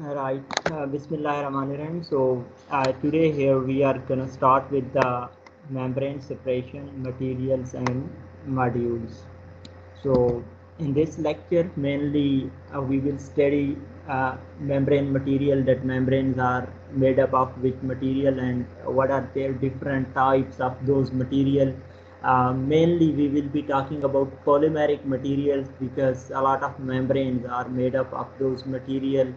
Right. Bismillahirrahmanirrahim. So today here we are gonna start with the membrane separation materials and modules. So in this lecture mainly we will study membrane material, that membranes are made up of which material and what are their different types of those material. Mainly we will be talking about polymeric materials because a lot of membranes are made up of those material.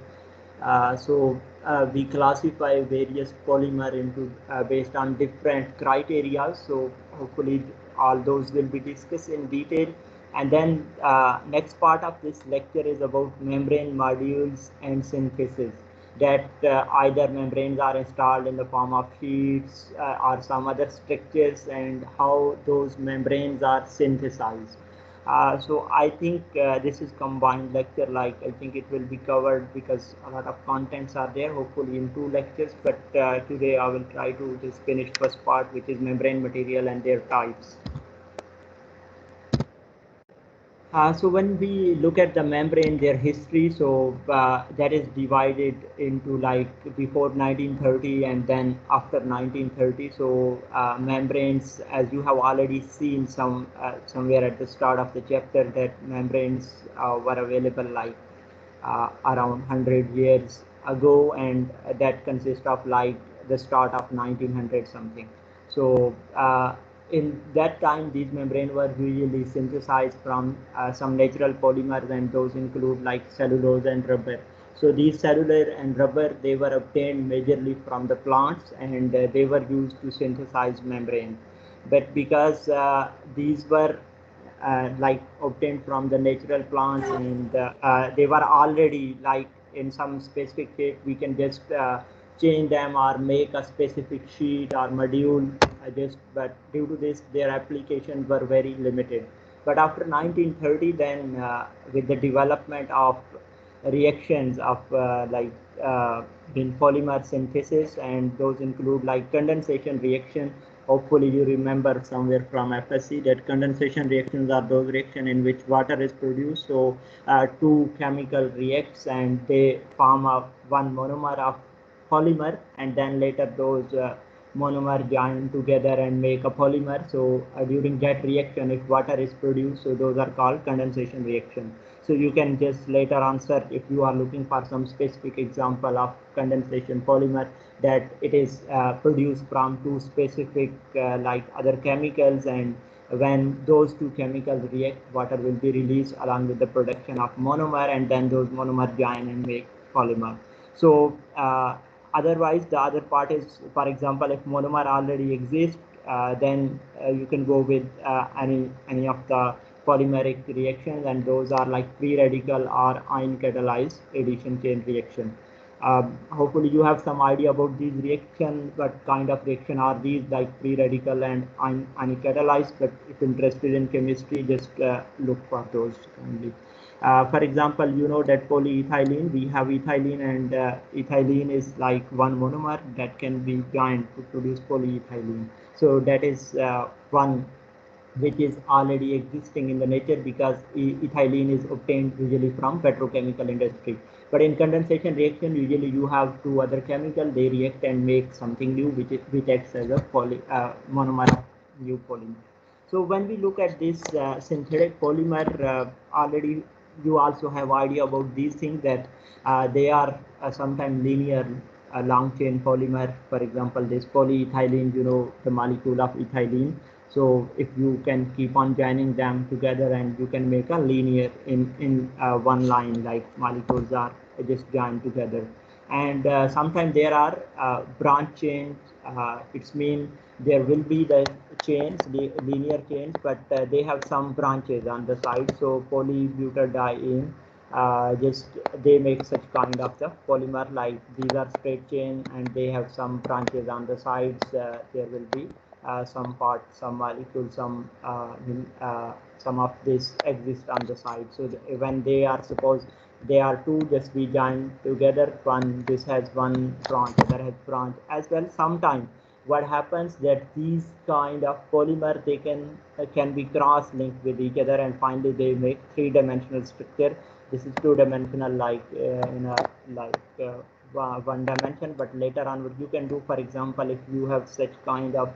We classify various polymer into based on different criteria. So hopefully all those will be discussed in detail. And then next part of this lecture is about membrane modules and synthesis. That either membranes are installed in the form of sheets or some other structures, and how those membranes are synthesized. So I think this is combined lecture. Like I think it will be covered because a lot of contents are there. Hopefully in two lectures. But today I will try to just finish first part, which is membrane material and their types. So when we look at the membrane, their history, so that is divided into like before 1930 and then after 1930. So membranes, as you have already seen somewhere at the start of the chapter, that membranes were available like around 100 years ago, and that consists of like the start of 1900 something. So in that time, these membranes were usually synthesized from some natural polymers, and those include like cellulose and rubber. So these cellular and rubber, they were obtained majorly from the plants, and they were used to synthesize membrane. But because these were like obtained from the natural plants, and they were already like in some specific shape, we can just change them or make a specific sheet or module. But due to this, their applications were very limited. But after 1930, then with the development of reactions of in polymer synthesis, and those include like condensation reaction. Hopefully you remember somewhere from FSC that condensation reactions are those reactions in which water is produced. So two chemical reacts and they form a one monomer of polymer, and then later those monomer join together and make a polymer. So during that reaction, if water is produced, so those are called condensation reaction. So you can just later answer if you are looking for some specific example of condensation polymer, that it is produced from two specific like other chemicals, and when those two chemicals react, water will be released along with the production of monomer, and then those monomer join and make polymer. So otherwise the other part is, for example, if monomer already exists, then you can go with any of the polymeric reactions, and those are like free radical or ion catalyzed addition chain reaction. Hopefully you have some idea about these reaction, what kind of reaction are these, like free radical and ion catalyzed. But if interested in chemistry, just look for those only. For example, you know that polyethylene, we have ethylene, and ethylene is like one monomer that can be joined to produce polyethylene. So that is one which is already existing in the nature, because ethylene is obtained usually from petrochemical industry. But in condensation reaction, usually you have two other chemical, they react and make something new, which acts as a monomer of new polymer. So when we look at this synthetic polymer, already you also have idea about these things, that they are sometimes linear long chain polymer. For example, this polyethylene, you know the molecule of ethylene. So if you can keep on joining them together, and you can make a linear in one line, like molecules are just joined together. And sometimes there are branch chains. It's mean there will be the chains, linear chains, but they have some branches on the side. So polybutadiene, just they make such kind of the polymer, like these are straight chain and they have some branches on the sides. There will be some part, some molecule, some of this exist on the side. So when they are, suppose they are two, just be joined together, one this has one branch, other has branch as well. Sometimes what happens that these kind of polymer, they can be cross-linked with each other, and finally they make three-dimensional structure. This is two-dimensional, like in a like one dimension, but later on what you can do, for example, if you have such kind of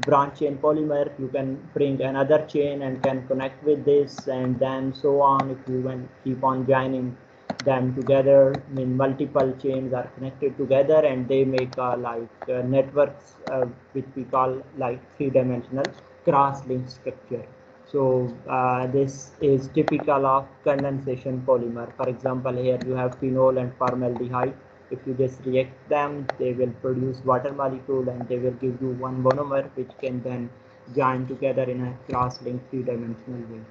branch chain polymer, you can bring another chain and can connect with this, and then so on. If you can keep on joining them together, I mean multiple chains are connected together and they make networks, which we call like three-dimensional cross-link structure. So this is typical of condensation polymer. For example, here you have phenol and formaldehyde. If you just react them, they will produce water molecule and they will give you one monomer, which can then join together in a cross-linked three-dimensional way.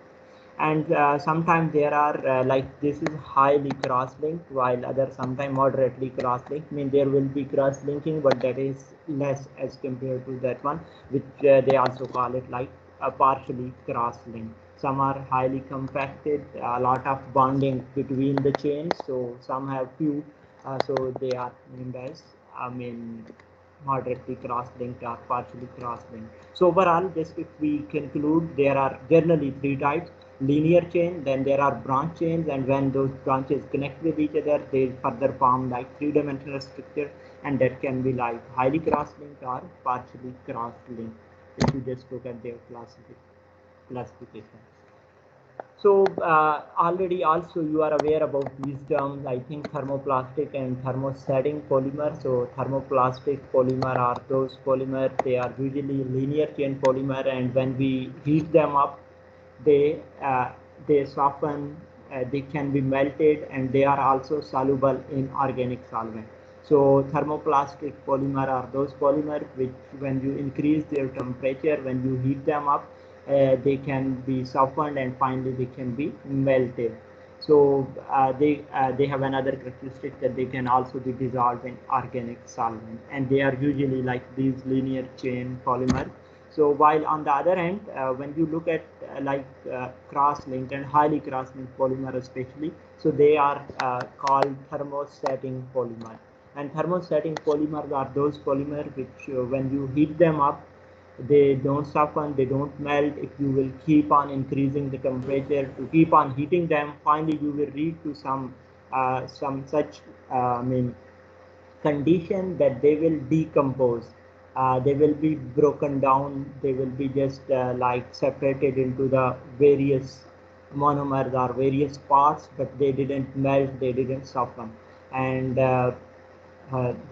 And sometimes there are like this is highly cross-linked, while other sometimes moderately cross-linked. I mean there will be cross-linking, but that is less as compared to that one, which they also call it like a partially cross-linked. Some are highly compacted, a lot of bonding between the chains, so some have few, so they are named as, I mean, moderately cross-linked or partially cross-linked. So overall, just if we conclude, there are generally three types: linear chain, then there are branch chains, and when those branches connect with each other, they further form like three-dimensional structure, and that can be like highly cross-linked or partially cross-linked if you just look at their classification. So already also you are aware about these terms, I think, thermoplastic and thermosetting polymer. So thermoplastic polymer are those polymer, they are usually linear chain polymer, and when we heat them up, they soften, they can be melted, and they are also soluble in organic solvent. So thermoplastic polymer are those polymers which, when you increase their temperature, when you heat them up, they can be softened and finally they can be melted. So they have another characteristic that they can also be dissolved in organic solvent, and they are usually like these linear chain polymer. So while on the other hand, when you look at cross-linked and highly cross-linked polymer especially, so they are called thermosetting polymer. And thermosetting polymers are those polymers which, when you heat them up, they don't soften, they don't melt. If you will keep on increasing the temperature to keep on heating them, finally you will reach to some such I mean condition that they will decompose. They will be broken down. They will be just like separated into the various monomers or various parts, but they didn't melt, they didn't soften, and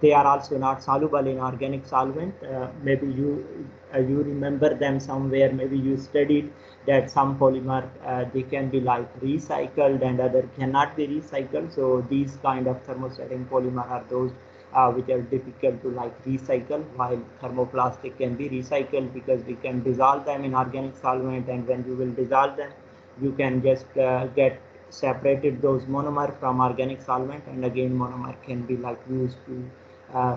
they are also not soluble in organic solvent. Maybe you remember them somewhere. Maybe you studied that some polymer, they can be like recycled and other cannot be recycled. So these kind of thermosetting polymer are those which are difficult to like recycle, while thermoplastic can be recycled because we can dissolve them in organic solvent, and when you will dissolve them, you can just get separated those monomer from organic solvent, and again monomer can be like used to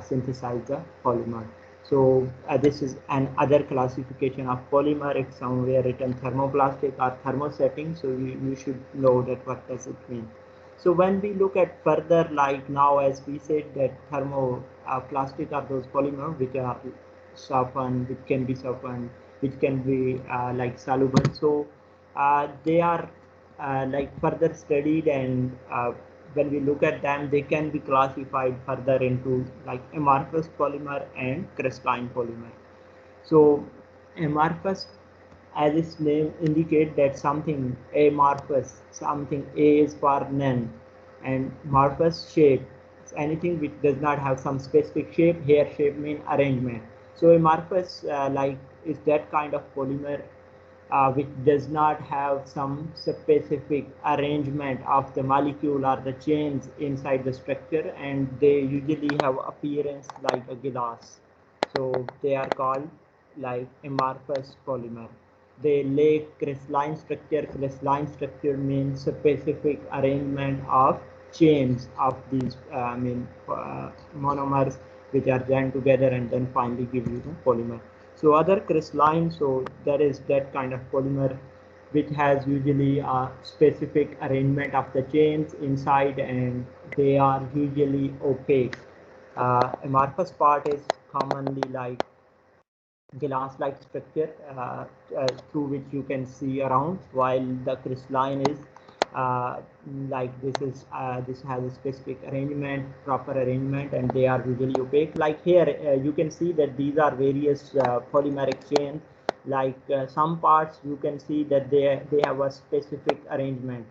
synthesize the polymer. So this is an other classification of polymer. If somewhere written thermoplastic or thermosetting, so you should know that what does it mean. So when we look at further, like now, as we said, that thermoplastic are those polymer which are softened, which can be softened, which can be like soluble. So they are like further studied, and when we look at them, they can be classified further into like amorphous polymer and crystalline polymer. So amorphous, as its name indicate, that something amorphous, something A is for none, and amorphous shape, anything which does not have some specific shape. Here shape mean arrangement. So amorphous like is that kind of polymer which does not have some specific arrangement of the molecule or the chains inside the structure, and they usually have appearance like a glass. So they are called like amorphous polymer. They lack crystalline structure. Crystalline structure means specific arrangement of chains of these monomers which are joined together and then finally give you the polymer. So other crystalline, so that is that kind of polymer which has usually a specific arrangement of the chains inside, and they are usually opaque. Amorphous part is commonly like glass-like structure through which you can see around, while the crystalline is uh, like this has a specific arrangement, proper arrangement, and they are usually opaque. Like here, you can see that these are various polymeric chains. Like some parts, you can see that they have a specific arrangement.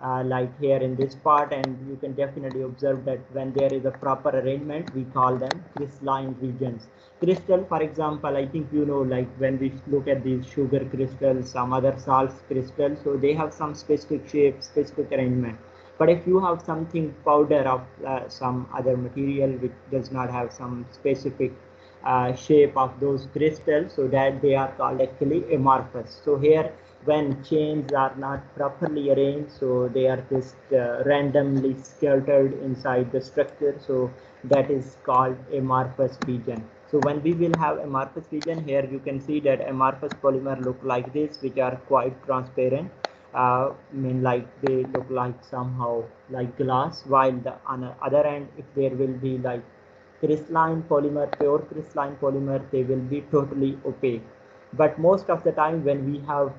Like here in this part, and you can definitely observe that when there is a proper arrangement, we call them crystalline regions. Crystal, for example, I think you know, like when we look at these sugar crystals, some other salts crystals, so they have some specific shape, specific arrangement. But if you have something powder of some other material which does not have some specific shape of those crystals, so that they are called actually amorphous. So here, when chains are not properly arranged, so they are just randomly scattered inside the structure, so that is called amorphous region. So when we will have amorphous region, here you can see that amorphous polymer look like this, which are quite transparent. I mean, like they look like somehow like glass, while on the other end, if there will be like crystalline polymer, pure crystalline polymer, they will be totally opaque. But most of the time when we have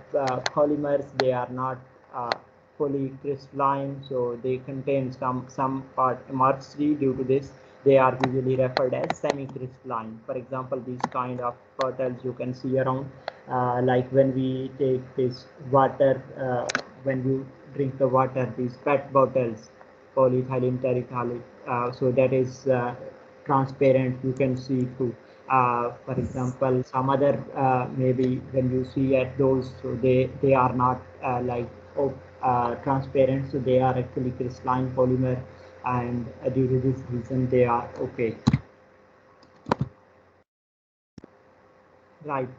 polymers, they are not uh, fully crystalline, so they contain some part amorphity. Due to this, they are usually referred as semi-crystalline. For example, these kind of bottles you can see around, like when we take this water, when you drink the water, these PET bottles, polyethylene terephthalate, so that is transparent, you can see through. For example, some other maybe when you see at those, so they are not transparent, so they are actually crystalline polymer, and due to this reason they are opaque. Right.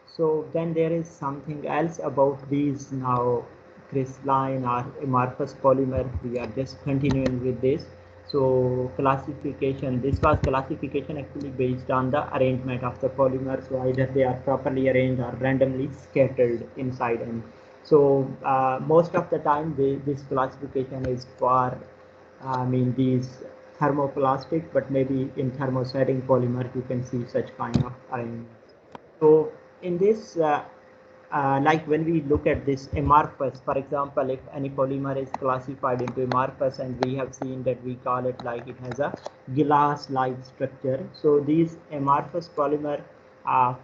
So then there is something else about these now crystalline or amorphous polymer. We are just continuing with this. So classification. This was classification actually based on the arrangement of the polymers. So either they are properly arranged or randomly scattered inside. And so most of the time, this classification is for I mean these thermoplastic, but maybe in thermosetting polymer you can see such kind of arrangement. So in this, like when we look at this amorphous, for example, if any polymer is classified into amorphous, and we have seen that we call it like it has a glass-like structure. So these amorphous polymer,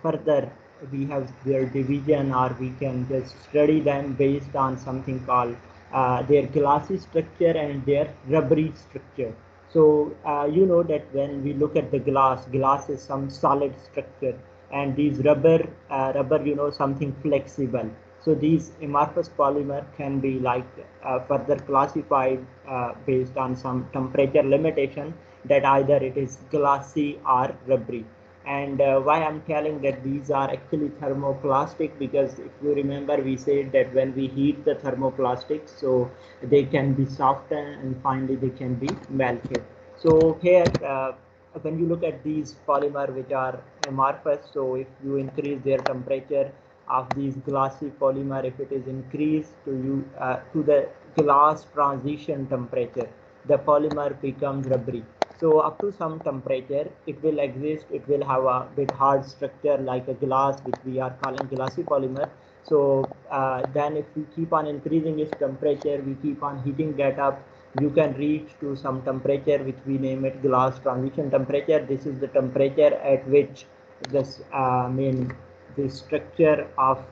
further we have their division, or we can just study them based on something called their glassy structure and their rubbery structure. So you know that when we look at the glass is some solid structure, and these rubber, you know, something flexible. So these amorphous polymer can be like further classified based on some temperature limitation, that either it is glassy or rubbery. And why I'm telling that these are actually thermoplastic, because if you remember, we said that when we heat the thermoplastics, so they can be softened and finally they can be melted. So here, when you look at these polymer which are amorphous, so if you increase their temperature of these glassy polymer, if it is increased to the glass transition temperature, the polymer becomes rubbery. So up to some temperature, it will exist, it will have a bit hard structure like a glass, which we are calling glassy polymer. So then if we keep on increasing its temperature, we keep on heating that up, you can reach to some temperature which we name it glass transition temperature. This is the temperature at which this mean the structure of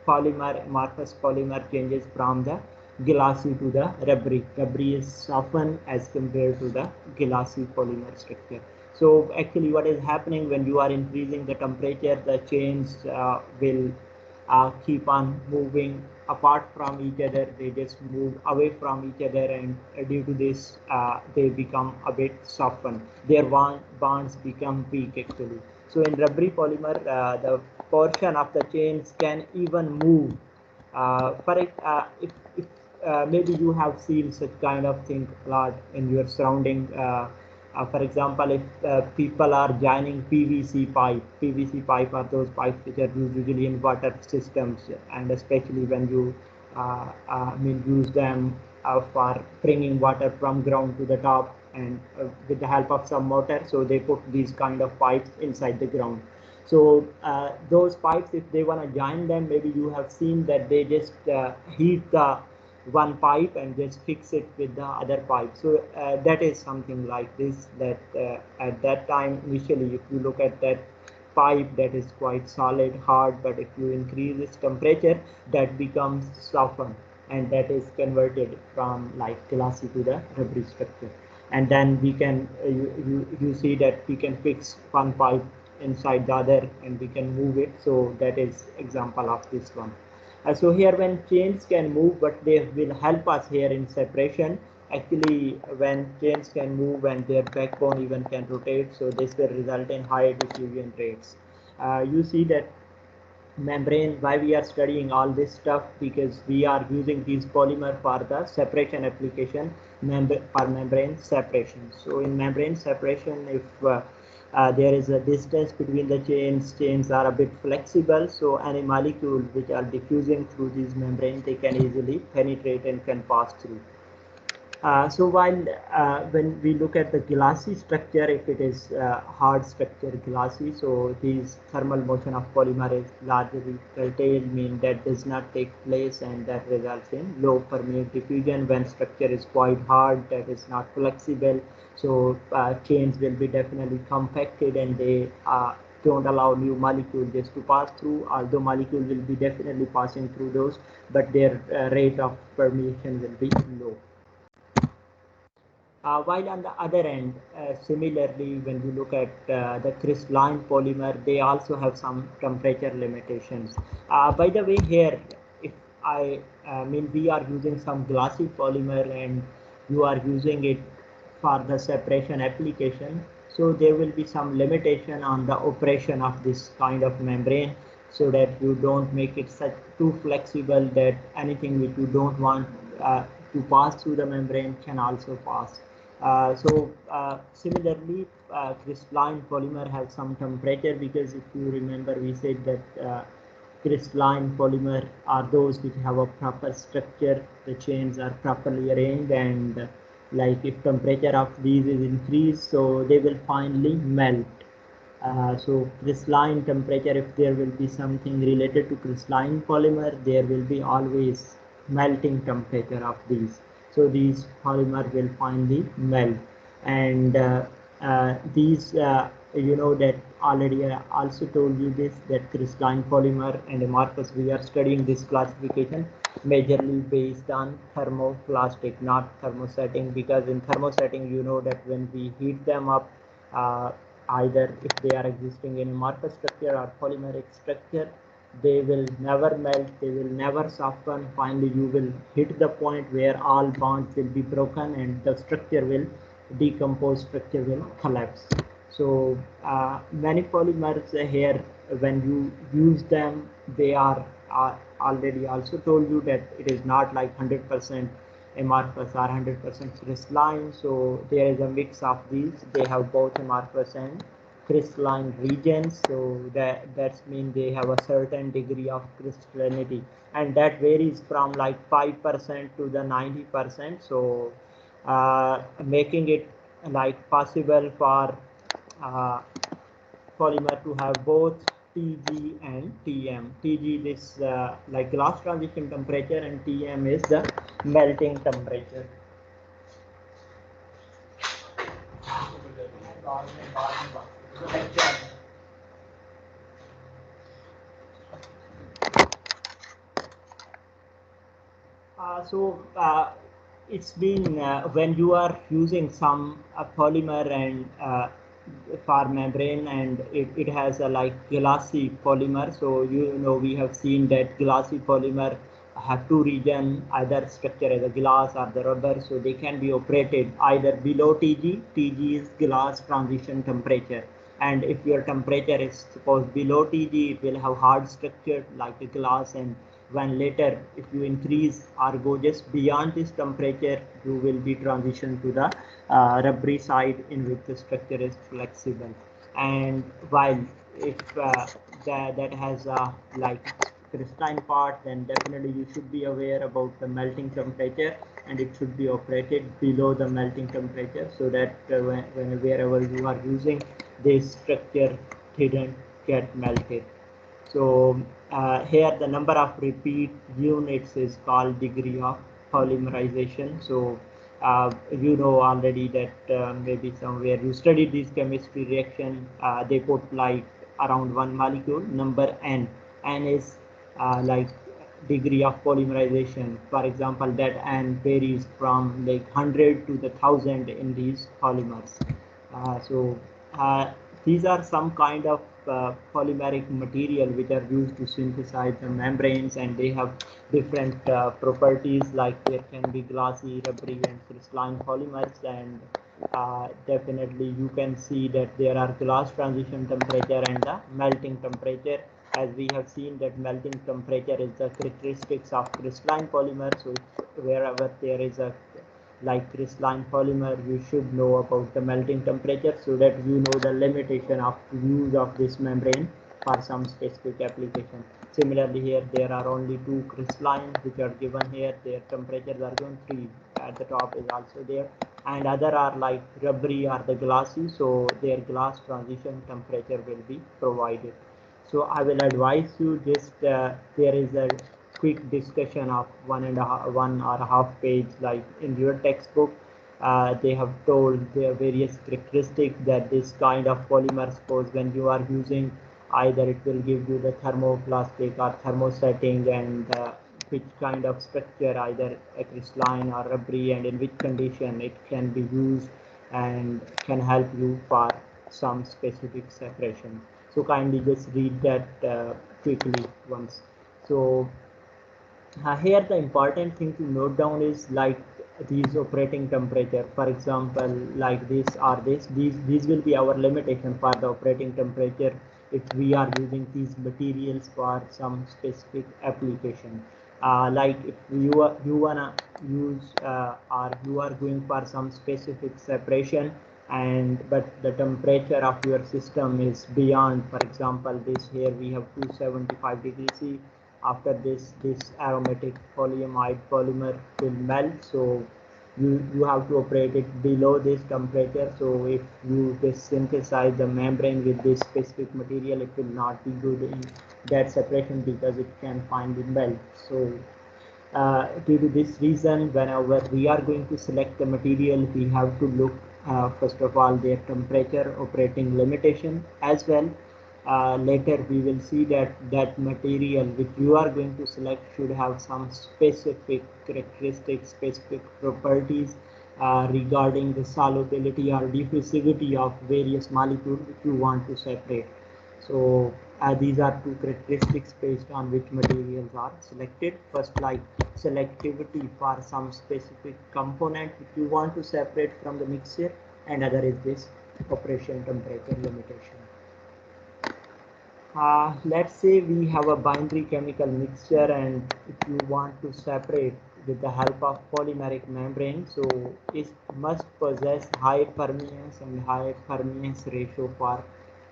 polymer, amorphous polymer, changes from the glassy to the rubbery. Rubbery is softened as compared to the glassy polymer structure. So actually what is happening when you are increasing the temperature, the chains will keep on moving apart from each other. They just move away from each other, and due to this, they become a bit softened. Their bonds become weak actually. So in rubbery polymer, the portion of the chains can even move. For it, if maybe you have seen such kind of thing a lot in your surrounding. For example, if people are joining PVC pipe are those pipes which are used usually in water systems, and especially when you use them for bringing water from ground to the top, and with the help of some motor, so they put these kind of pipes inside the ground. So those pipes, if they want to join them, maybe you have seen that they just heat the one pipe and just fix it with the other pipe. So that is something like this, that at that time initially, if you look at that pipe, that is quite solid, hard, but if you increase its temperature, that becomes softened, and that is converted from like glassy to the rubbery structure. And then we can you see that we can fix one pipe inside the other and we can move it. So that is example of this one. So here when chains can move, but they will help us here in separation. Actually, when chains can move and their backbone even can rotate, so this will result in high diffusion rates. You see that membrane, why we are studying all this stuff, because we are using these polymer for the separation application, for membrane separation. So in membrane separation, if there is a distance between the chains are a bit flexible, so any molecule which are diffusing through these membranes, they can easily penetrate and can pass through. So while when we look at the glassy structure, if it is hard structure glassy, so these thermal motion of polymer is largely curtailed, mean that does not take place, and that results in low permeate diffusion. When structure is quite hard, that is not flexible, so chains will be definitely compacted, and they don't allow new molecules just to pass through, although molecules will be definitely passing through those, but their rate of permeation will be low. While on the other end, similarly, when you look at the crystalline polymer, they also have some temperature limitations. By the way, here, if I mean, we are using some glassy polymer and you are using it for the separation application, so there will be some limitation on the operation of this kind of membrane, so that you don't make it such too flexible that anything which you don't want to pass through the membrane can also pass. Similarly, crystalline polymer has some temperature, because if you remember, we said that crystalline polymer are those which have a proper structure, the chains are properly arranged, and like if temperature of these is increased, so they will finally melt. So crystalline temperature, if there will be something related to crystalline polymer, there will be always melting temperature of these. So these polymer will finally melt, and these you know that already I also told you this, that crystalline polymer and amorphous, we are studying this classification majorly based on thermoplastic, not thermosetting, because in thermosetting, you know that when we heat them up, uh, either if they are existing in amorphous structure or polymeric structure, they will never melt, they will never soften. Finally, you will hit the point where all bonds will be broken and the structure will decompose, structure will collapse. So many polymers here, when you use them, they are already also told you that it is not like 100% amorphous or 100% crystalline. So there is a mix of these. They have both amorphous and crystalline regions. So that's mean they have a certain degree of crystallinity, and that varies from like 5% to the 90%. So making it like possible for uh, polymer to have both Tg and Tm. Tg is like glass transition temperature, and Tm is the melting temperature. It's been when you are using some polymer and for membrane, and it has a like glassy polymer. So you know we have seen that glassy polymer have two region, either structure as a glass or the rubber, so they can be operated either below Tg. Tg is glass transition temperature, and if your temperature is suppose below Tg, it will have hard structure like a glass, and when later if you increase or go just beyond this temperature, you will be transitioned to the rubbery side, in which the structure is flexible. And while if that has a like crystalline part, then definitely you should be aware about the melting temperature, and it should be operated below the melting temperature, so that wherever you are using this structure didn't get melted. So here the number of repeat units is called degree of polymerization. So you know already that maybe somewhere you studied this chemistry reaction, they put like around one molecule number n. N is like degree of polymerization. For example, that n varies from like 100 to the 1000 in these polymers. So these are some kind of polymeric material which are used to synthesize the membranes, and they have different properties, like there can be glassy, rubbery and crystalline polymers. And definitely you can see that there are glass transition temperature and the melting temperature. As we have seen that melting temperature is the characteristics of crystalline polymer. So wherever there is a like crystalline polymer, you should know about the melting temperature so that you know the limitation of use of this membrane for some specific application. Similarly, here there are only two crystalline which are given here. Their temperatures are given, 3 at the top is also there, and other are like rubbery or the glassy, so their glass transition temperature will be provided. So I will advise you just there is a quick discussion of 1.5 page like in your textbook. They have told their various characteristics that this kind of polymer, suppose when you are using, either it will give you the thermoplastic or thermosetting, and which kind of structure, either a crystalline or rubbery, and in which condition it can be used and can help you for some specific separation. So kindly just read that quickly once. So here the important thing to note down is like these operating temperature. For example, like this or this, these will be our limitation for the operating temperature if we are using these materials for some specific application. Like if you wanna use or you are going for some specific separation, and but the temperature of your system is beyond, for example, this here we have 275 degrees C. After this aromatic polyamide polymer will melt, so you have to operate it below this temperature. So if you just synthesize the membrane with this specific material, it will not be good in that separation because it can find the melt. So due to this reason, whenever we are going to select the material, we have to look first of all their temperature operating limitation as well. Later we will see that that material which you are going to select should have some specific characteristics, specific properties regarding the solubility or diffusivity of various molecules which you want to separate. So these are two characteristics based on which materials are selected. First, like selectivity for some specific component which you want to separate from the mixture, and other is this operation temperature limitation. Let's say we have a binary chemical mixture, and if you want to separate with the help of polymeric membrane, so it must possess high permeance and high permeance ratio for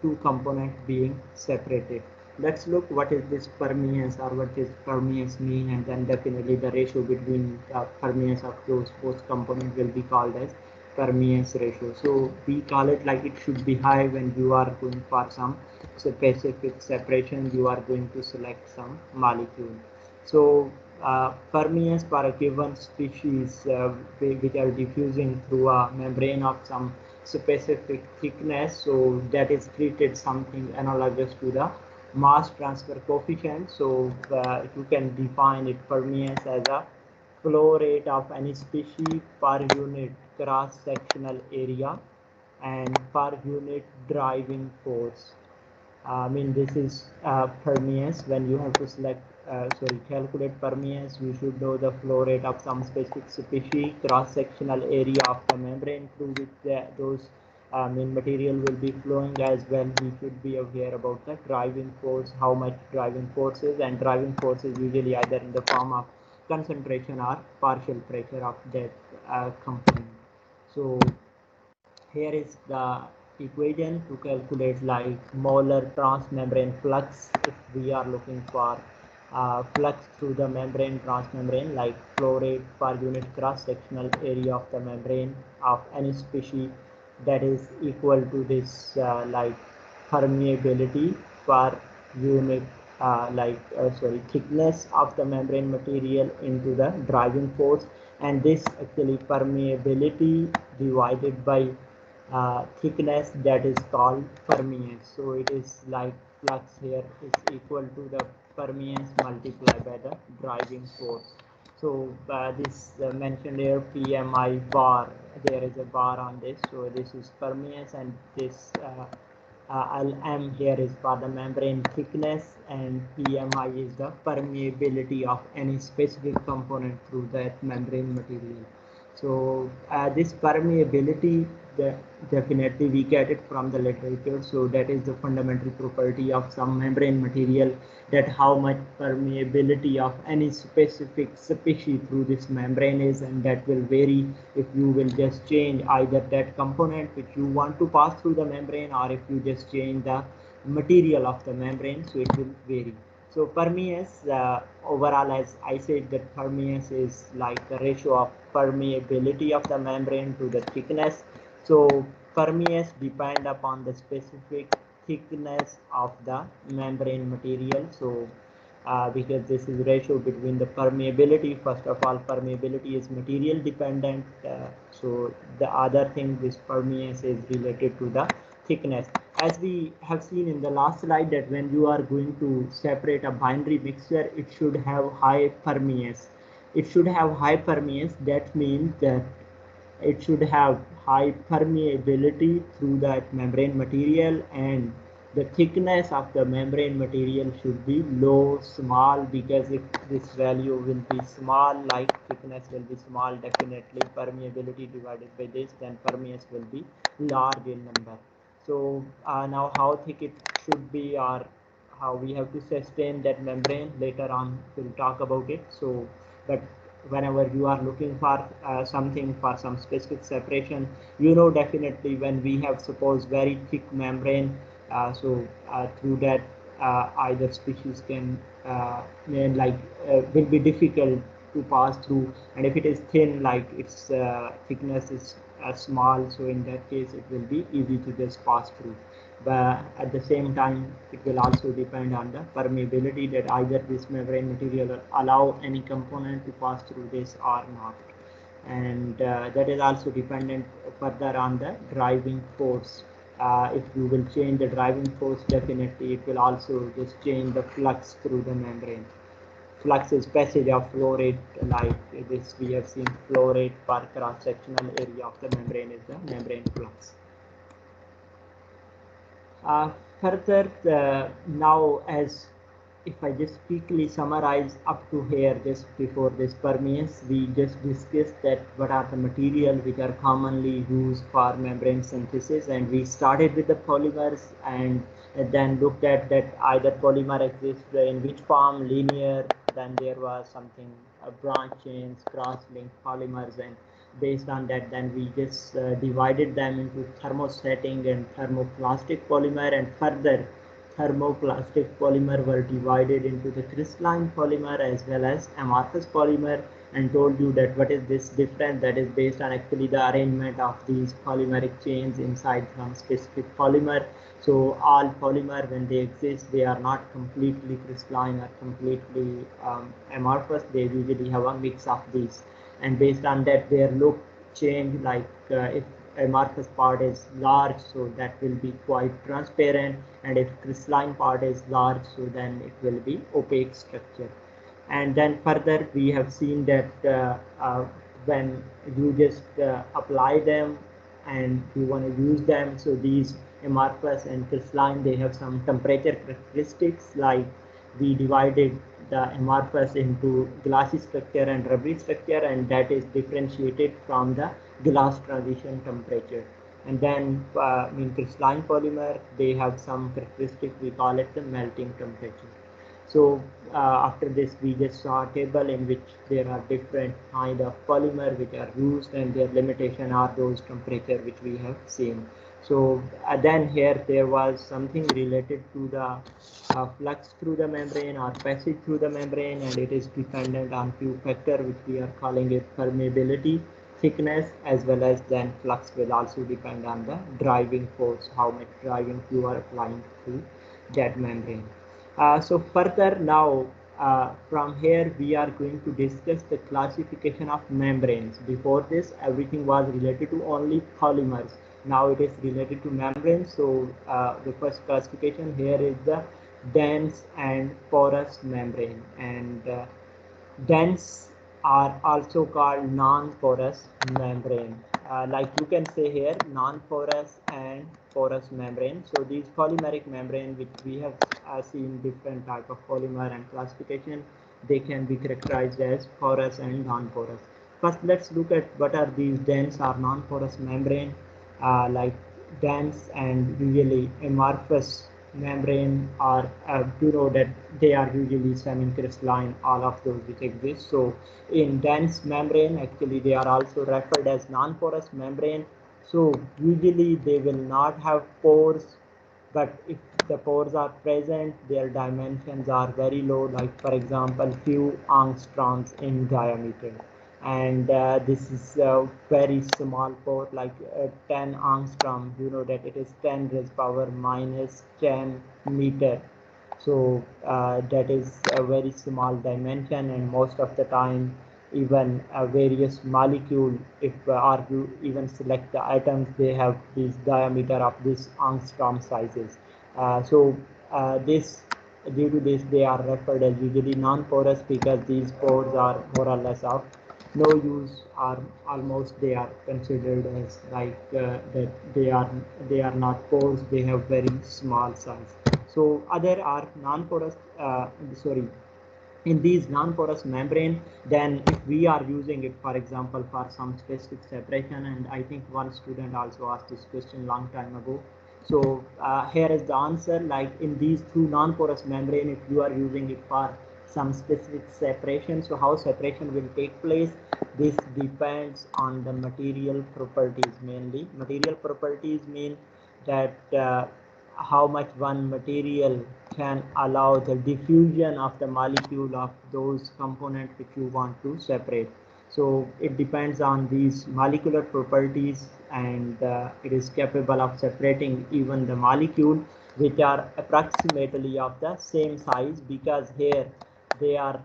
two components being separated. Let's look what is this permeance, or what is permeance mean, and then definitely the ratio between the permeance of those both components will be called as permeance ratio. So we call it like it should be high when you are going for some specific separation, you are going to select some molecule. So permeance for a given species which are diffusing through a membrane of some specific thickness, so that is treated something analogous to the mass transfer coefficient. So you can define it permeance as a flow rate of any species per unit cross sectional area and per unit driving force. I mean, this is permeance. When you have to calculate permeance, you should know the flow rate of some specific species, cross-sectional area of the membrane through which those material will be flowing as well. We should be aware about the driving force, how much driving force is, and driving force is usually either in the form of concentration or partial pressure of that component. So here is the equation to calculate like molar transmembrane flux. If we are looking for flux through the membrane, transmembrane, like flow rate per unit cross-sectional area of the membrane of any species, that is equal to this like permeability per unit thickness of the membrane material into the driving force, and this actually permeability divided by thickness, that is called permeance. So it is like flux here is equal to the permeance multiplied by the driving force. So this mentioned here PMI bar, there is a bar on this, so this is permeance, and this LM here is for the membrane thickness, and PMI is the permeability of any specific component through that membrane material. So this permeability, definitely we get it from the literature. So that is the fundamental property of some membrane material, that how much permeability of any specific species through this membrane is, and that will vary if you will just change either that component which you want to pass through the membrane, or if you just change the material of the membrane, so it will vary. So permeance, overall, as I said, that permeance is like the ratio of permeability of the membrane to the thickness. So permeance depend upon the specific thickness of the membrane material. So because this is ratio between the permeability, first of all, permeability is material dependent. So the other thing, this permeance is related to the thickness. As we have seen in the last slide, that when you are going to separate a binary mixture, it should have high permeance. It should have high permeance. That means that it should have high permeability through that membrane material, and the thickness of the membrane material should be low, small, because if this value will be small, like thickness will be small, definitely permeability divided by this, then permeance will be large in number. So now how thick it should be, or how we have to sustain that membrane, later on we'll talk about it. So but whenever you are looking for something for some specific separation, definitely when we have suppose very thick membrane, through that either species can will be difficult to pass through, and if it is thin, like its thickness is small, so in that case it will be easy to just pass through. But at the same time, it will also depend on the permeability, that either this membrane material will allow any component to pass through this or not. And that is also dependent further on the driving force. If you will change the driving force, definitely it will also just change the flux through the membrane. Flux is passage of flow rate, like this we have seen flow rate per cross-sectional area of the membrane is the membrane flux. Further, now, as if I just quickly summarize up to here, just before this permeance, we just discussed that what are the materials which are commonly used for membrane synthesis, and we started with the polymers, and then looked at that either polymer exists in which form, linear, then there was something branch chains, cross-linked polymers, and based on that, then we just divided them into thermostatic and thermoplastic polymer, and further thermoplastic polymer were divided into the crystalline polymer as well as amorphous polymer, and told you that what is this difference, that is based on actually the arrangement of these polymeric chains inside some specific polymer. So all polymer, when they exist, they are not completely crystalline or completely amorphous. They usually have a mix of these, and based on that their look change, like if amorphous part is large, so that will be quite transparent, and if crystalline part is large, so then it will be opaque structure. And then further we have seen that when you just apply them and you want to use them, so these amorphous and crystalline, they have some temperature characteristics, like we divided the amorphous into glassy structure and rubbery structure, and that is differentiated from the glass transition temperature. And then in crystalline polymer, they have some characteristic, we call it the melting temperature. So after this, we just saw a table in which there are different kind of polymer which are used, and their limitation are those temperature which we have seen. So then here there was something related to the flux through the membrane or passage through the membrane, and it is dependent on few factor which we are calling it permeability, thickness, as well as then flux will also depend on the driving force, how much driving you are applying through that membrane. So further now, from here we are going to discuss the classification of membranes. Before this, everything was related to only polymers. Now it is related to membranes. So the first classification here is the dense and porous membrane. And dense are also called non-porous membrane. Like you can say here, non-porous and porous membrane. So these polymeric membrane, which we have seen different type of polymer and classification, they can be characterized as porous and non-porous. First, let's look at what are these dense or non-porous membrane. Like dense and usually amorphous membrane are you know that they are usually semi-crystalline, all of those which exist. So in dense membrane, actually they are also referred as non-porous membrane. So usually they will not have pores, but if the pores are present, their dimensions are very low, like for example few angstroms in diameter. And this is a very small pore, like 10 angstrom. You know that it is 10 raised power minus 10 meter. So that is a very small dimension, and most of the time even various molecule, if or you even select the atoms, they have this diameter of this angstrom sizes. So this due to this they are referred as usually non-porous, because these pores are more or less of no use, or almost they are considered as like that they are not pores, they have very small size. So other are non-porous, sorry, in these non-porous membrane, then if we are using it, for example, for some specific separation, and I think one student also asked this question long time ago. So here is the answer, like in these two non-porous membrane, if you are using it for some specific separation, so how separation will take place, this depends on the material properties. Mainly material properties mean that how much one material can allow the diffusion of the molecule of those components which you want to separate. So it depends on these molecular properties, and it is capable of separating even the molecule which are approximately of the same size, because here they are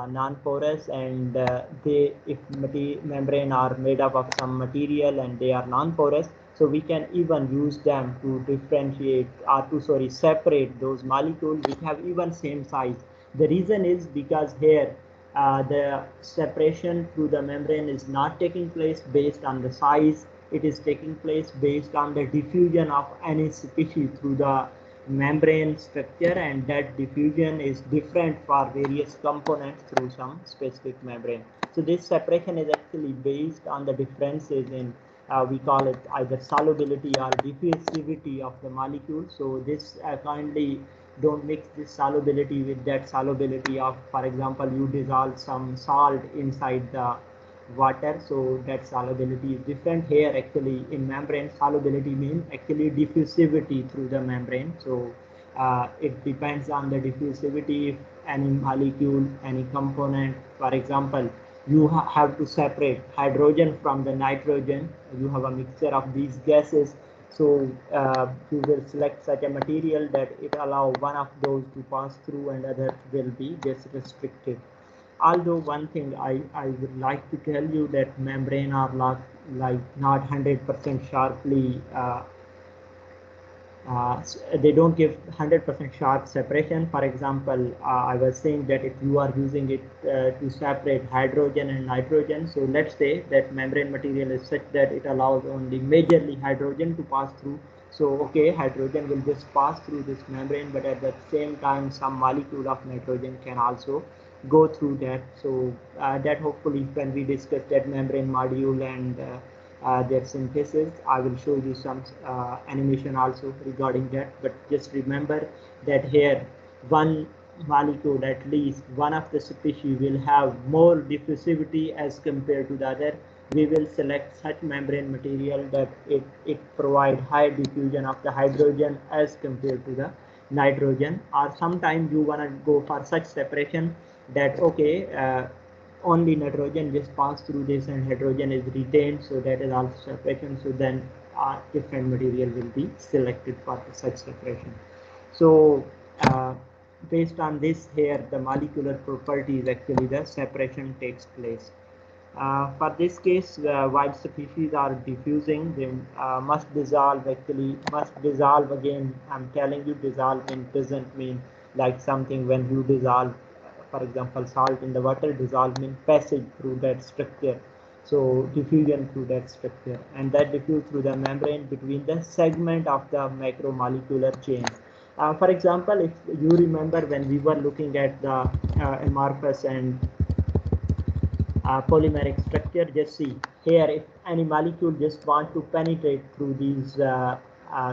non-porous, and they, if membrane are made up of some material and they are non-porous, so we can even use them to differentiate, or to separate those molecules which have even same size. The reason is because here the separation through the membrane is not taking place based on the size, it is taking place based on the diffusion of any species through the membrane structure, and that diffusion is different for various components through some specific membrane. So this separation is actually based on the differences in we call it either solubility or diffusivity of the molecule. So this kindly don't mix this solubility with that solubility of, for example, you dissolve some salt inside the water, so that solubility is different. Here actually in membrane, solubility means actually diffusivity through the membrane. So it depends on the diffusivity. If any molecule, any component, for example, you have to separate hydrogen from the nitrogen, you have a mixture of these gases, so you will select such a material that it allow one of those to pass through and other will be just restricted. Although one thing I would like to tell you, that membrane are not like not 100% sharply they don't give 100% sharp separation. For example, I was saying that if you are using it to separate hydrogen and nitrogen, so let's say that membrane material is such that it allows only majorly hydrogen to pass through. So okay, hydrogen will just pass through this membrane, but at the same time some molecule of nitrogen can also go through that. So that hopefully when we discuss that membrane module and their synthesis, I will show you some animation also regarding that. But just remember that here one molecule, at least one of the species, will have more diffusivity as compared to the other. We will select such membrane material that it provide high diffusion of the hydrogen as compared to the nitrogen. Or sometimes you want to go for such separation that okay, only nitrogen just pass through this and hydrogen is retained, so that is also separation. So then different material will be selected for such separation. So based on this here, the molecular properties, actually the separation takes place. For this case, while species are diffusing, they must dissolve, actually must dissolve again. I'm telling you, dissolve doesn't mean like something when you dissolve, for example, salt in the water, dissolve means passage through that structure. So diffusion through that structure, and that diffuse through the membrane between the segment of the macromolecular chains. For example, if you remember when we were looking at the amorphous and polymeric structure, just see here, if any molecule just want to penetrate through these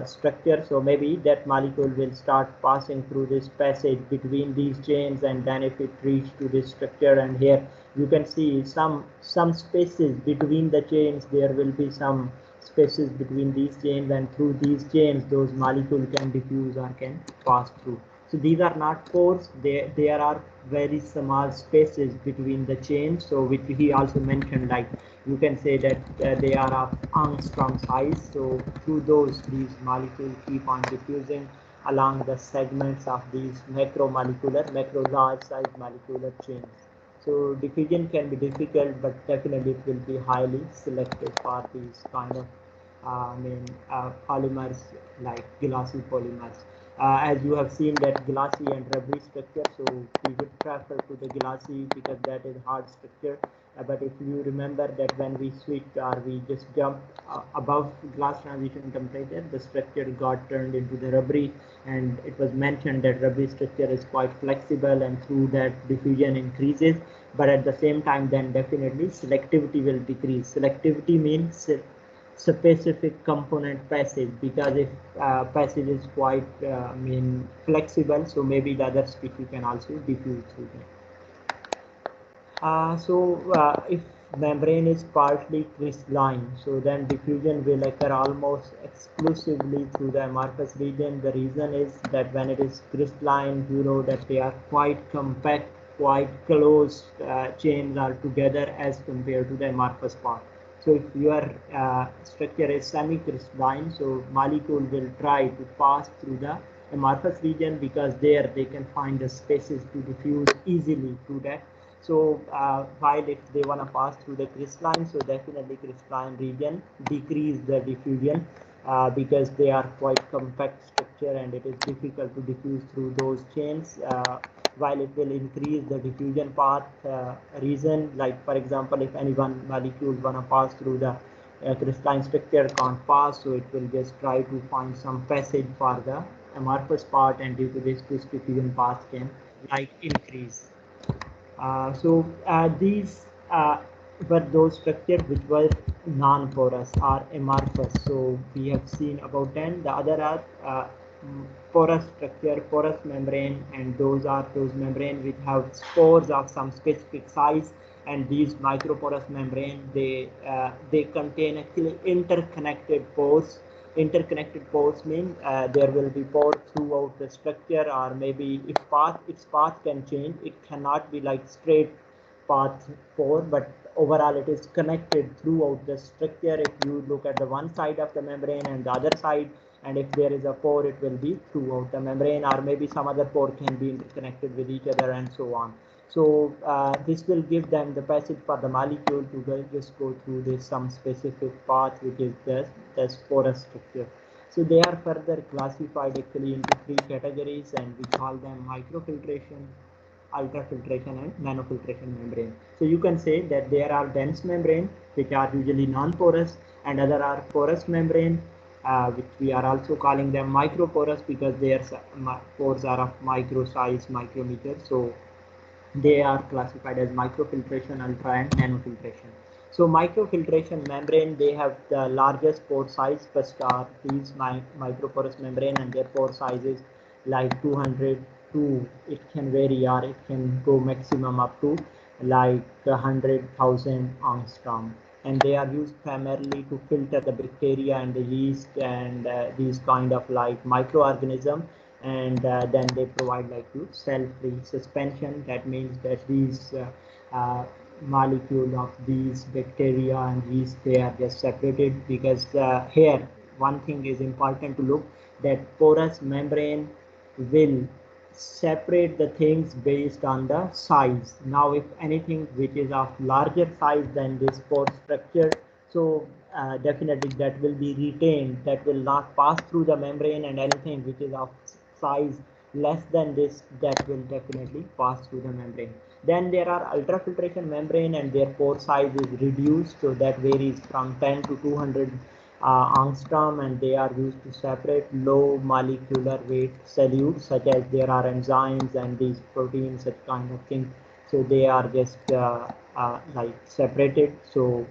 structures, so maybe that molecule will start passing through this passage between these chains, and then if it reach to this structure, and here you can see some spaces between the chains, there will be some spaces between these chains, and through these chains those molecules can diffuse or can pass through. So these are not pores, there are very small spaces between the chains, so which he also mentioned, like you can say that they are of angstrom size. So through those, these molecules keep on diffusing along the segments of these macro large size molecular chains. So diffusion can be difficult, but definitely it will be highly selective for these kind of polymers, like glassy polymers. As you have seen that glassy and rubbery structure, so we would prefer to the glassy because that is hard structure. But if you remember that when we switched or we just jumped above glass transition temperature, the structure got turned into the rubbery, and it was mentioned that rubbery structure is quite flexible, and through that diffusion increases. But at the same time, then definitely selectivity will decrease. Selectivity means specific component passage, because if passage is quite flexible, so maybe the other species can also diffuse through that. If membrane is partly crystalline, so then diffusion will occur almost exclusively through the amorphous region. The reason is that when it is crystalline, you know that they are quite compact, quite close chains are together as compared to the amorphous part. So if your structure is semi-crystalline, so molecule will try to pass through the amorphous region, because there they can find the spaces to diffuse easily through that. So while if they want to pass through the crystalline, so definitely crystalline region decrease the diffusion because they are quite compact structure, and it is difficult to diffuse through those chains. While it will increase the diffusion path reason, like for example, if any one molecule wanna pass through the crystalline structure, can't pass, so it will just try to find some passage for the amorphous part, and due to this diffusion path can like increase. These were those structures which were non-porous or amorphous. So we have seen about 10. The other are porous structure, porous membrane, and those are those membrane which have spores of some specific size. And these microporous membrane, they contain actually interconnected pores. Interconnected pores mean there will be pore throughout the structure, or maybe if its path can change, it cannot be like straight path pore, but overall it is connected throughout the structure. If you look at the one side of the membrane and the other side, and if there is a pore, it will be throughout the membrane, or maybe some other pore can be interconnected with each other, and so on. So this will give them the passage for the molecule to just go through this some specific path, which is the porous structure. So they are further classified actually into three categories, and we call them microfiltration, ultrafiltration, and nanofiltration membrane. So you can say that there are dense membrane, which are usually non-porous, and other are porous membrane, which we are also calling them microporous, because their pores are of micro size, micrometer. So they are classified as microfiltration, ultra, and nanofiltration. So microfiltration membrane, they have the largest pore size. First are these microporous membrane, and their pore size is like 200 to, it can vary, or it can go maximum up to like 100,000 angstrom. And they are used primarily to filter the bacteria and the yeast and these kind of like microorganisms, and then they provide like you cell-free suspension. That means that these molecule of these bacteria and yeast, they are just separated, because here one thing is important to look, that porous membrane will separate the things based on the size. Now, if anything which is of larger size than this pore structure, so definitely that will be retained, that will not pass through the membrane, and anything which is of size less than this, that will definitely pass through the membrane. Then there are ultrafiltration membrane, and their pore size is reduced, so that varies from 10 to 200 angstrom, and they are used to separate low molecular weight solutes, such as there are enzymes and these proteins, such kind of things. So they are just like separated. So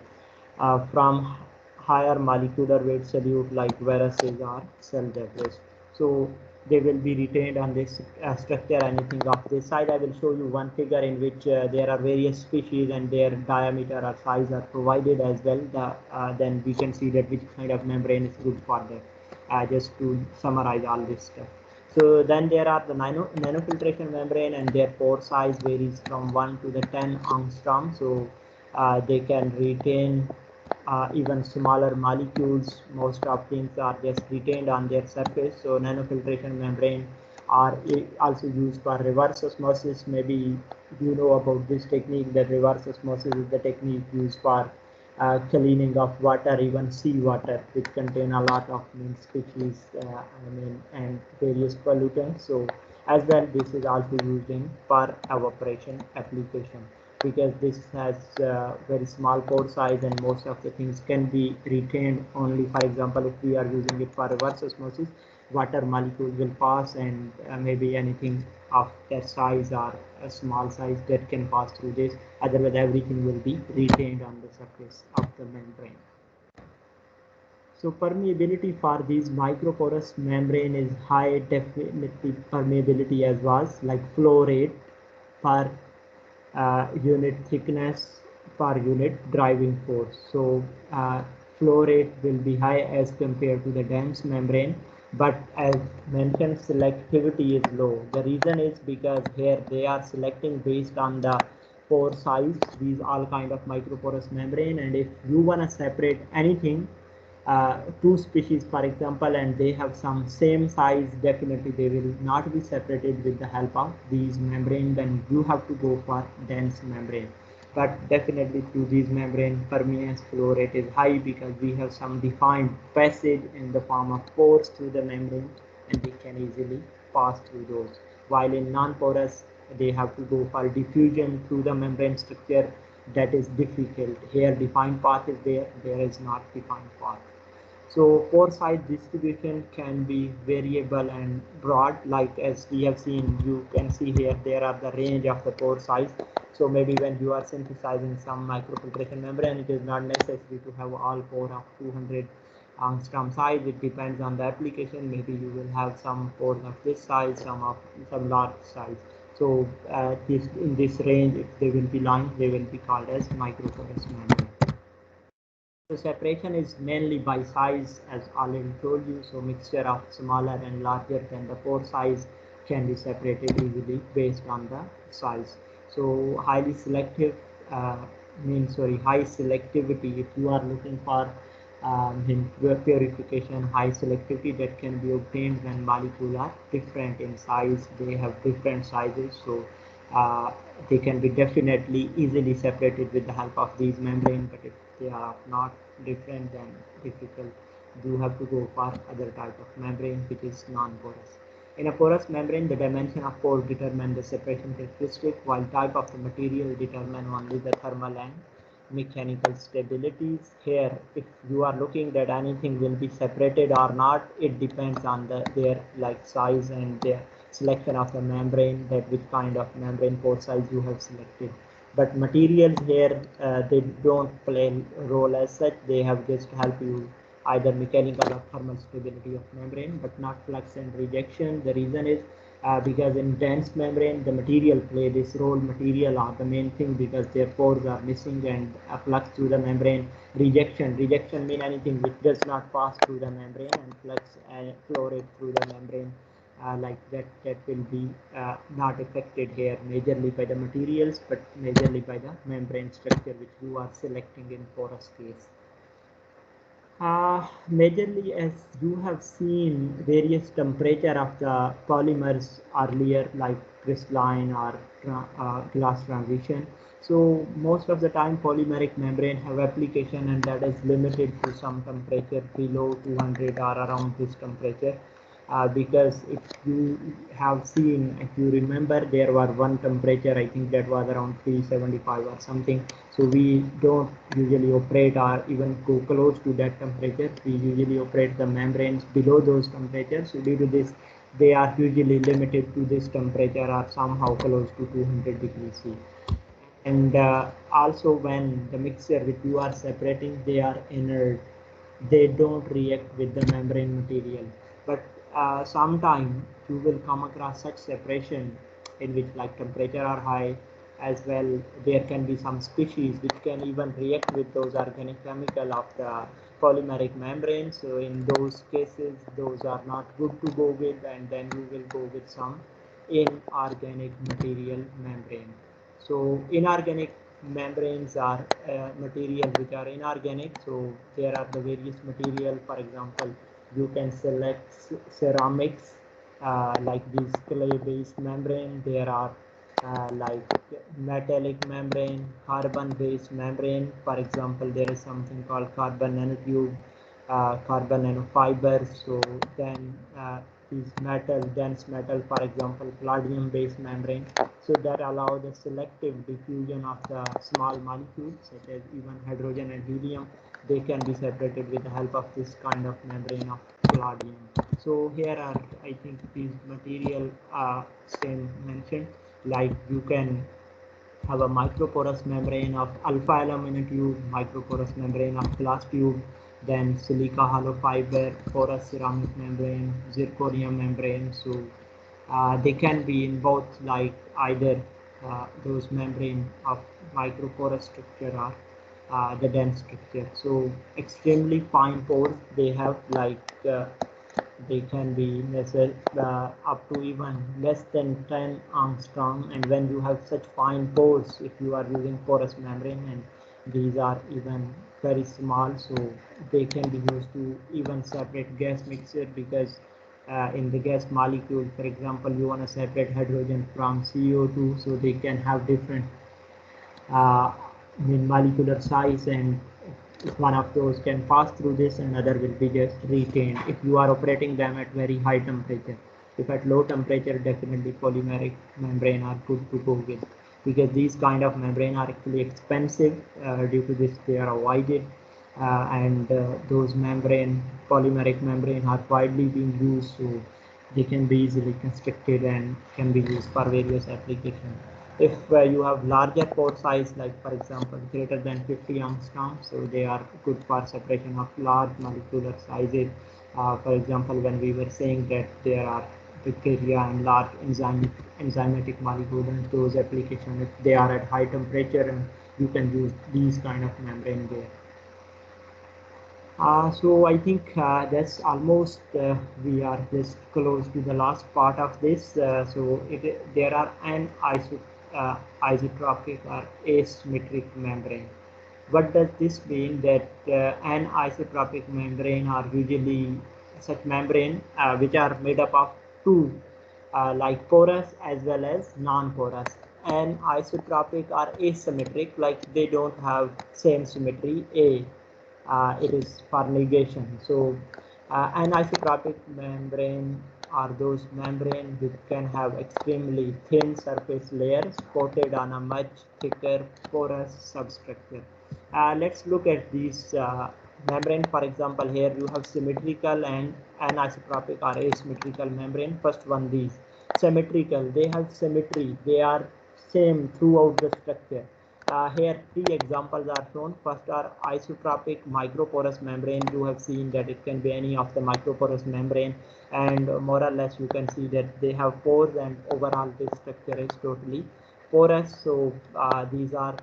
from higher molecular weight solute like viruses or cell debris. So they will be retained on this structure. Anything of this size, I will show you one figure in which there are various species and their diameter or size are provided as well. Then we can see that which kind of membrane is good for that. Just to summarize all this stuff. So then there are the nanofiltration membrane, and their pore size varies from 1 to the 10 angstrom. So they can retain even smaller molecules. Most of things are just retained on their surface. So nanofiltration membrane are also used for reverse osmosis. Maybe you know about this technique, that reverse osmosis is the technique used for cleaning of water, even seawater, which contain a lot of species, and various pollutants. So as well, this is also used in for evaporation application, because this has very small pore size, and most of the things can be retained only. For example, if we are using it for reverse osmosis, water molecules will pass, and maybe anything of that size or a small size that can pass through this. Otherwise, everything will be retained on the surface of the membrane. So permeability for these microporous membrane is high definitely permeability, as was like flow rate per unit thickness per unit driving force. So flow rate will be high as compared to the dense membrane, but as mentioned, selectivity is low. The reason is because here they are selecting based on the pore size, these all kind of microporous membrane, and if you want to separate anything, two species for example, and they have some same size, definitely they will not be separated with the help of these membrane. Then you have to go for dense membrane. But definitely through these membrane, permeance flow rate is high, because we have some defined passage in the form of pores through the membrane, and they can easily pass through those. While in non-porous, they have to go for diffusion through the membrane structure. That is difficult. Here defined path is there, there is not defined path. So pore size distribution can be variable and broad, like as we have seen. You can see here there are the range of the pore size. So maybe when you are synthesizing some microfiltration membrane, it is not necessary to have all pore of 200 angstrom size. It depends on the application. Maybe you will have some pores of this size, some large size. So this in this range, if they will be lying, they will be called as microporous membrane. The separation is mainly by size, as already told you. So mixture of smaller and larger than the pore size can be separated easily based on the size. So highly selective high selectivity. If you are looking for in purification, high selectivity that can be obtained when molecules are different in size. They have different sizes, so they can be definitely easily separated with the help of these membrane. But if they are not different, then difficult. You have to go for other type of membrane which is non-porous. In a porous membrane, the dimension of pore determine the separation characteristic, while type of the material determine only the thermal and mechanical stabilities. Here, if you are looking that anything will be separated or not, it depends on their like size and their selection of the membrane, that which kind of membrane pore size you have selected. But materials here, they don't play a role as such. They have just help you either mechanical or thermal stability of membrane, but not flux and rejection. The reason is because in dense membrane, the material play this role. Material are the main thing, because their pores are missing, and a flux through the membrane. Rejection mean anything which does not pass through the membrane, and flux and flow rate through the membrane. Like that will be not affected here majorly by the materials, but majorly by the membrane structure which you are selecting in porous case. Majorly, as you have seen, various temperature of the polymers earlier, like crystalline or glass transition. So most of the time, polymeric membrane have application, and that is limited to some temperature below 200 or around this temperature. Because if you have seen, if you remember, there was one temperature, I think that was around 375 or something. So we don't usually operate or even go close to that temperature. We usually operate the membranes below those temperatures. So due to this, they are usually limited to this temperature or somehow close to 200 degrees C. And also when the mixture which you are separating, they are inert, they don't react with the membrane material. But sometime you will come across such separation in which like temperature are high, as well there can be some species which can even react with those organic chemical of the polymeric membrane. So in those cases, those are not good to go with, and then you will go with some inorganic material membrane. So inorganic membranes are material which are inorganic. So there are the various material. For example, you can select ceramics like these clay-based membrane. There are like metallic membrane, carbon-based membrane. For example, there is something called carbon nanotube, carbon nanofibers. So then these metal, dense metal, for example, palladium-based membrane. So that allow the selective diffusion of the small molecules, such as even hydrogen and helium. They can be separated with the help of this kind of membrane of palladium. So here are, I think, these material same mentioned. Like you can have a microporous membrane of alpha aluminum tube, microporous membrane of glass tube, then silica hollow fiber, porous ceramic membrane, zirconium membrane. So they can be in both, like either those membrane of microporous structure or the dense structure. So extremely fine pores they have, like they can be up to even less than 10 angstrom. And when you have such fine pores, if you are using porous membrane, and these are even very small, so they can be used to even separate gas mixture. Because in the gas molecule, for example, you want to separate hydrogen from CO2, so they can have different uh, molecular size, and if one of those can pass through this, another will be just retained if you are operating them at very high temperature. If at low temperature, definitely polymeric membrane are good to go with, because these kind of membrane are actually expensive. Due to this, they are avoided, and those membrane, polymeric membrane, are widely being used, so they can be easily constructed and can be used for various applications. If you have larger pore size, like for example greater than 50 angstrom, so they are good for separation of large molecular sizes. For example, when we were saying that there are bacteria and large enzymatic molecules, those applications, if they are at high temperature, and you can use these kind of membrane there. So I think that's almost we are just close to the last part of this. There are isotropic or asymmetric membrane. What does this mean? That anisotropic membrane are usually such membrane which are made up of two, like porous as well as non-porous. And isotropic are asymmetric, like they don't have same symmetry. It is for negation. So anisotropic membrane are those membrane which can have extremely thin surface layers coated on a much thicker porous substructure. Let's look at these membrane. For example, here you have symmetrical and anisotropic or asymmetrical membrane. First one, these symmetrical, they have symmetry, they are same throughout the structure. Here three examples are shown. First are isotropic microporous membrane. You have seen that it can be any of the microporous membrane, and more or less you can see that they have pores, and overall this structure is totally porous. So these are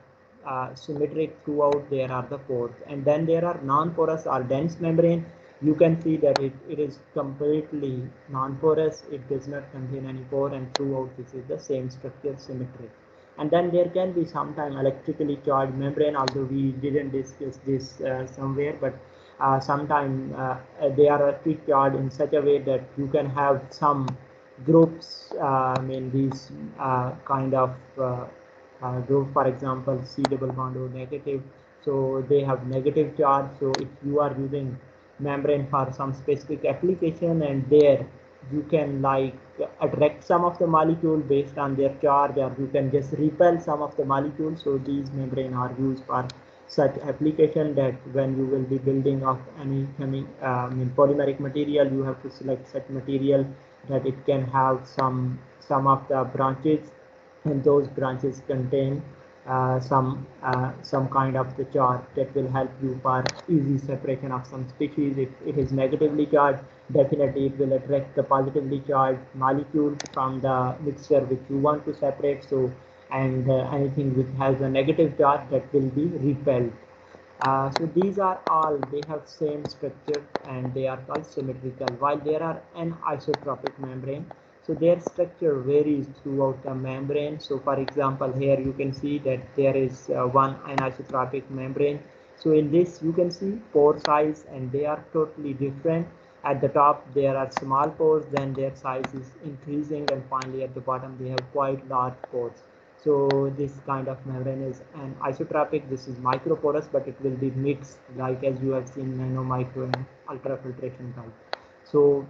symmetric throughout. There are the pores. And then there are non-porous or dense membrane. You can see that it is completely non-porous. It does not contain any pore, and throughout this is the same structure, symmetric. And then there can be sometime electrically charged membrane, although we didn't discuss this somewhere, but sometimes they are structured in such a way that you can have some groups, I mean these kind of group, for example, C double bond O negative. So they have negative charge. So if you are using membrane for some specific application, and there you can like attract some of the molecule based on their charge, or you can just repel some of the molecules. So these membrane are used for such application, that when you will be building of any polymeric material, you have to select such material that it can have some of the branches, and those branches contain some kind of the charge that will help you for easy separation of some species. If it is negatively charged, definitely it will attract the positively charged molecule from the mixture which you want to separate. So, and anything which has a negative charge, that will be repelled. So these are all, they have same structure and they are called symmetrical, while there are anisotropic membrane. So their structure varies throughout the membrane. So for example, here you can see that there is one anisotropic membrane. So in this you can see pore size, and they are totally different. At the top there are small pores, then their size is increasing, and finally at the bottom they have quite large pores. So this kind of membrane is an isotropic. This is microporous, but it will be mixed, like as you have seen nano, micro, and ultrafiltration type. So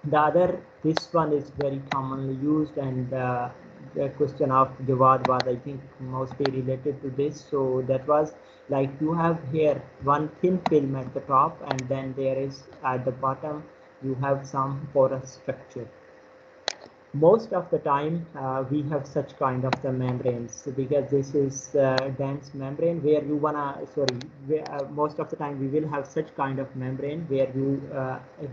the other, this one is very commonly used, and the question of Jawad was, I think, mostly related to this. So that was like, you have here one thin film at the top, and then there is at the bottom you have some porous structure. Most of the time we have such kind of the membranes, because this is dense membrane where you wanna, sorry, most of the time we will have such kind of membrane where you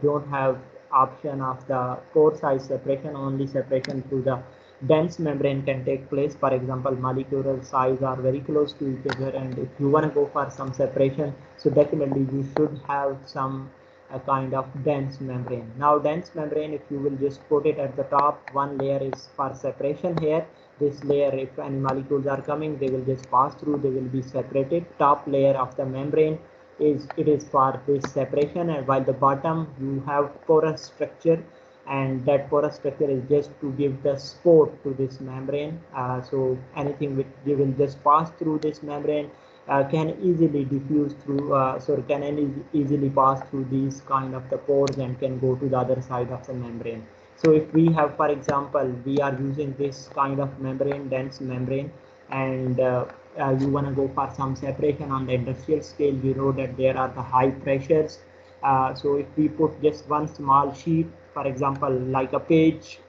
don't have option of the pore size separation, only separation through the dense membrane can take place. For example, molecular size are very close to each other, and if you want to go for some separation, so definitely you should have some a kind of dense membrane. Now dense membrane, if you will just put it at the top, one layer is for separation here. This layer, if any molecules are coming, they will just pass through, they will be separated. Top layer of the membrane is, it is for this separation, and while the bottom you have porous structure, and that porous structure is just to give the support to this membrane. So anything which you will just pass through this membrane can easily diffuse through, can easily pass through these kind of the pores, and can go to the other side of the membrane. So if we have, for example, we are using this kind of membrane, dense membrane, and you want to go for some separation on the industrial scale, we know that there are the high pressures. So if we put just one small sheet, for example, like a page,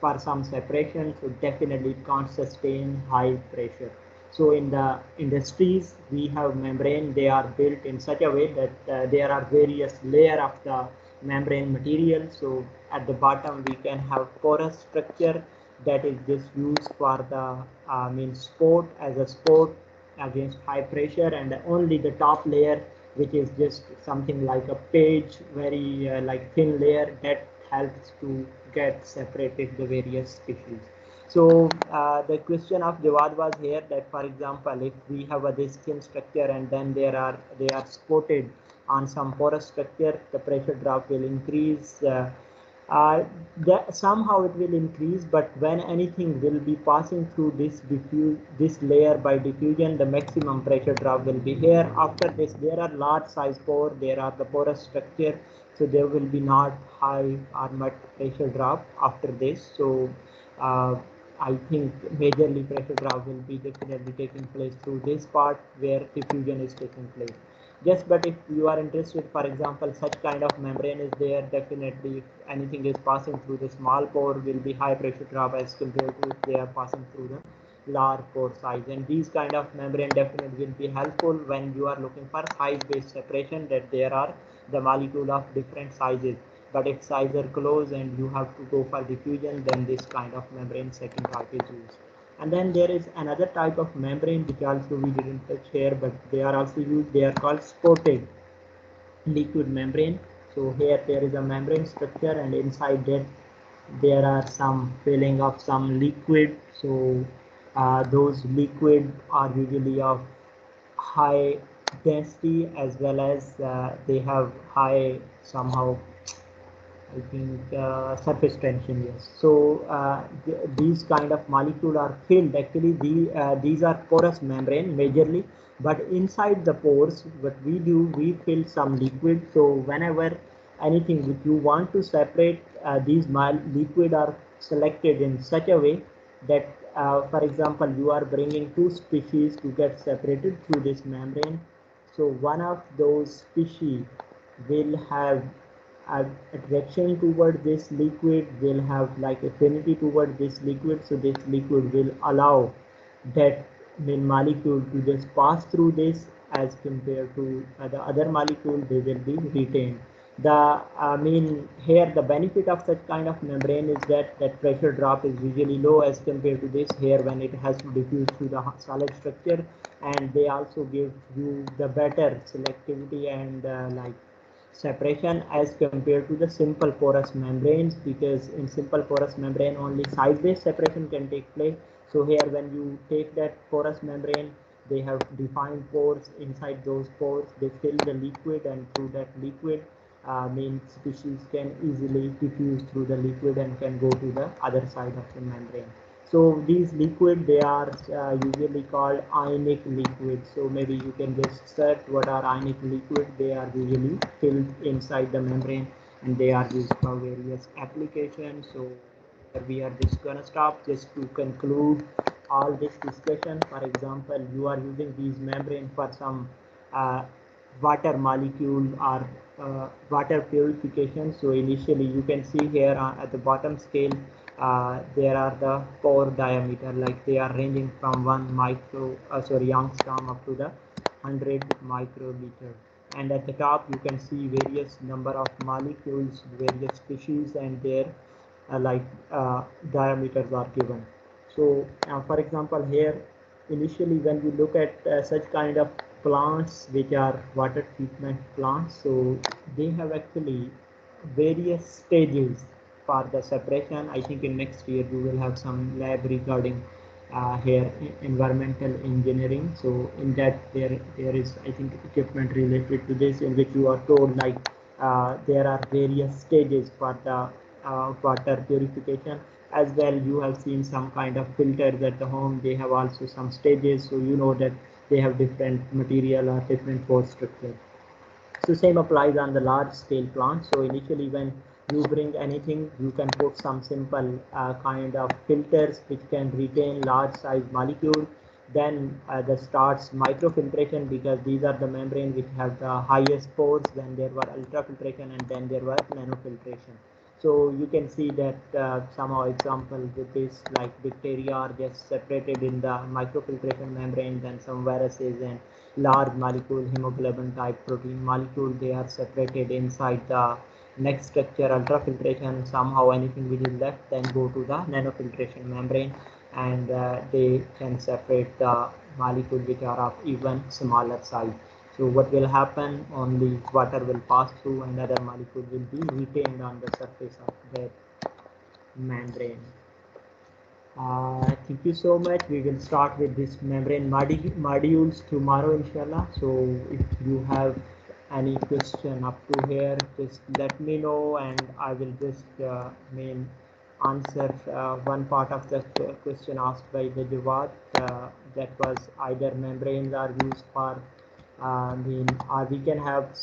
for some separation, so definitely it can't sustain high pressure. So in the industries, we have membrane, they are built in such a way that there are various layer of the membrane material. So at the bottom we can have porous structure that is just used for the support, as a support against high pressure, and only the top layer, which is just something like a page, very like thin layer, that helps to get separated the various species. So the question of Jawad was here that, for example, if we have this thin structure, and then they are supported on some porous structure, the pressure drop will increase. Somehow it will increase, but when anything will be passing through this layer by diffusion, the maximum pressure drop will be here. After this, there are large size pore, there are the porous structure, so there will be not high or much pressure drop after this. So I think majorly pressure drop will be definitely taking place through this part where diffusion is taking place. Yes, but if you are interested, for example, such kind of membrane is there, definitely if anything is passing through the small pore, will be high pressure drop as compared to if they are passing through the large pore size. And these kind of membrane definitely will be helpful when you are looking for size-based separation, that there are the molecule of different sizes. But if size are close and you have to go for diffusion, then this kind of membrane second type is used. And then there is another type of membrane which also we didn't touch here, but they are also used. They are called spotted liquid membrane. So here there is a membrane structure, and inside that there are some filling of some liquid. So those liquid are usually of high density as well as they have high somehow I think surface tension, yes. So these kind of molecule are filled. Actually, these are porous membrane majorly, but inside the pores, what we do, we fill some liquid. So whenever anything which you want to separate, these liquid are selected in such a way that, for example, you are bringing two species to get separated through this membrane. So one of those species will have attraction toward this liquid, will have like affinity toward this liquid, so this liquid will allow that main molecule to just pass through this, as compared to the other molecule, they will be retained. The here the benefit of such kind of membrane is that pressure drop is usually low as compared to this here when it has to diffuse through the solid structure, and they also give you the better selectivity and like separation as compared to the simple porous membranes, because in simple porous membrane only sideways separation can take place. So here when you take that porous membrane, they have defined pores. Inside those pores they fill the liquid, and through that liquid species can easily diffuse through the liquid and can go to the other side of the membrane. So these liquid, they are usually called ionic liquid. So maybe you can just search what are ionic liquid. They are usually filled inside the membrane, and they are used for various applications. So we are just gonna stop just to conclude all this discussion. For example, you are using these membrane for some uh, water molecule or water purification. So initially you can see here at the bottom scale, there are the pore diameter, like they are ranging from 1 angstrom up to the 100 microliter. And at the top you can see various number of molecules, various species, and their like diameters are given. So for example here, initially when we look at such kind of plants which are water treatment plants, so they have actually various stages for the separation. I think in next year we will have some lab regarding here environmental engineering. So in that there is I think equipment related to this, in which you are told like there are various stages for the water purification. As well, you have seen some kind of filters at the home, they have also some stages, so you know that they have different material or different force structure. So same applies on the large scale plant. So initially when you bring anything, you can put some simple kind of filters which can retain large size molecule. Then the starts microfiltration, because these are the membrane which have the highest pores. Then there were ultrafiltration, and then there was nanofiltration. So you can see that somehow example with this, like bacteria are just separated in the microfiltration membrane, then some viruses and large molecule hemoglobin type protein molecule, they are separated inside the next structure ultrafiltration. Somehow anything which is left then go to the nanofiltration membrane, and they can separate the molecule which are of even smaller size. So what will happen, only water will pass through and other molecule will be retained on the surface of that membrane. Thank you so much. We will start with this membrane modules tomorrow, inshallah. So if you have any question up to here, just let me know, and I will just answer one part of the question asked by the Jawad. That was either membranes are used for or we can have